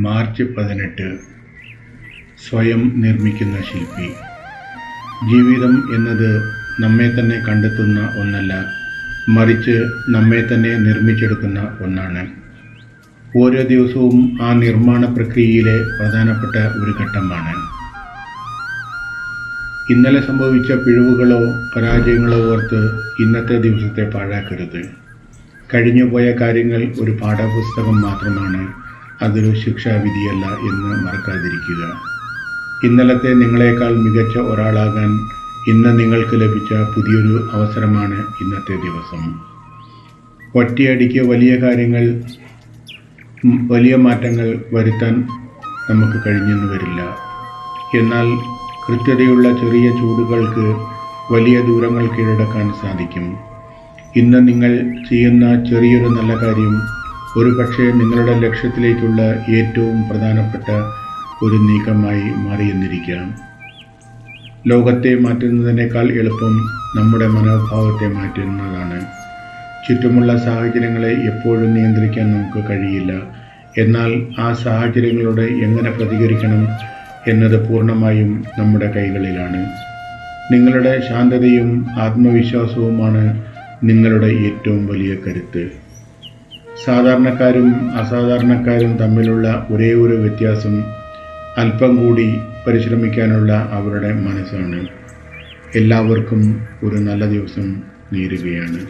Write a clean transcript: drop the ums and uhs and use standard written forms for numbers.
March 18 സ്വയം നിർമ്മിക്കുന്ന ശില്പി. ജീവിതം എന്നത് നമ്മെ തന്നെ കണ്ടെത്തുന്ന ഒന്നല്ല, മറിച്ച് നമ്മെ തന്നെ നിർമ്മിച്ചെടുക്കുന്ന ഒന്നാണ്. ഓരോ ദിവസവും ആ നിർമ്മാണ പ്രക്രിയയിലെ പ്രധാനപ്പെട്ട ഒരു ഘട്ടമാണ്. ഇന്നലെ സംഭവിച്ച പിഴവുകളോ പരാജയങ്ങളോ ഓർത്ത് ഇന്നത്തെ ദിവസത്തെ പാഴാക്കരുത്. കഴിഞ്ഞുപോയ കാര്യങ്ങൾ ഒരു പാഠപുസ്തകം മാത്രമാണ്, അതൊരു ശിക്ഷാവിധിയല്ല എന്ന് മറക്കാതിരിക്കുക. ഇന്നലത്തെ നിങ്ങളെക്കാൾ മികച്ച ഒരാളാകാൻ ഇന്ന് നിങ്ങൾക്ക് ലഭിച്ച പുതിയൊരു അവസരമാണ് ഇന്നത്തെ ദിവസം. ഒറ്റയടിക്ക് വലിയ മാറ്റങ്ങൾ വരുത്താൻ നമുക്ക് കഴിഞ്ഞെന്ന് വരില്ല. എന്നാൽ കൃത്യതയുള്ള ചെറിയ ചൂടുകൾക്ക് വലിയ ദൂരങ്ങൾ കീഴടക്കാൻ സാധിക്കും. ഇന്ന് നിങ്ങൾ ചെയ്യുന്ന ചെറിയൊരു നല്ല കാര്യം ഒരുപക്ഷെ നിങ്ങളുടെ ലക്ഷ്യത്തിലേക്കുള്ള ഏറ്റവും പ്രധാനപ്പെട്ട ഒരു നീക്കമായി മാറിയെന്നിരിക്കാം. ലോകത്തെ മാറ്റുന്നതിനേക്കാൾ എളുപ്പം നമ്മുടെ മനോഭാവത്തെ മാറ്റുന്നതാണ്. ചുറ്റുമുള്ള സാഹചര്യങ്ങളെ എപ്പോഴും നിയന്ത്രിക്കാൻ നമുക്ക് കഴിയില്ല. എന്നാൽ ആ സാഹചര്യങ്ങളോട് എങ്ങനെ പ്രതികരിക്കണം എന്നത് പൂർണ്ണമായും നമ്മുടെ കൈകളിലാണ്. നിങ്ങളുടെ ശാന്തതയും ആത്മവിശ്വാസവുമാണ് നിങ്ങളുടെ ഏറ്റവും വലിയ കരുത്ത്. സാധാരണക്കാരും അസാധാരണക്കാരും തമ്മിലുള്ള ഒരേ ഒരു വ്യത്യാസം അല്പം കൂടി പരിശ്രമിക്കാനുള്ള അവരുടെ മനസ്സാണ്. എല്ലാവർക്കും ഒരു നല്ല ദിവസം നേരുകയാണ്.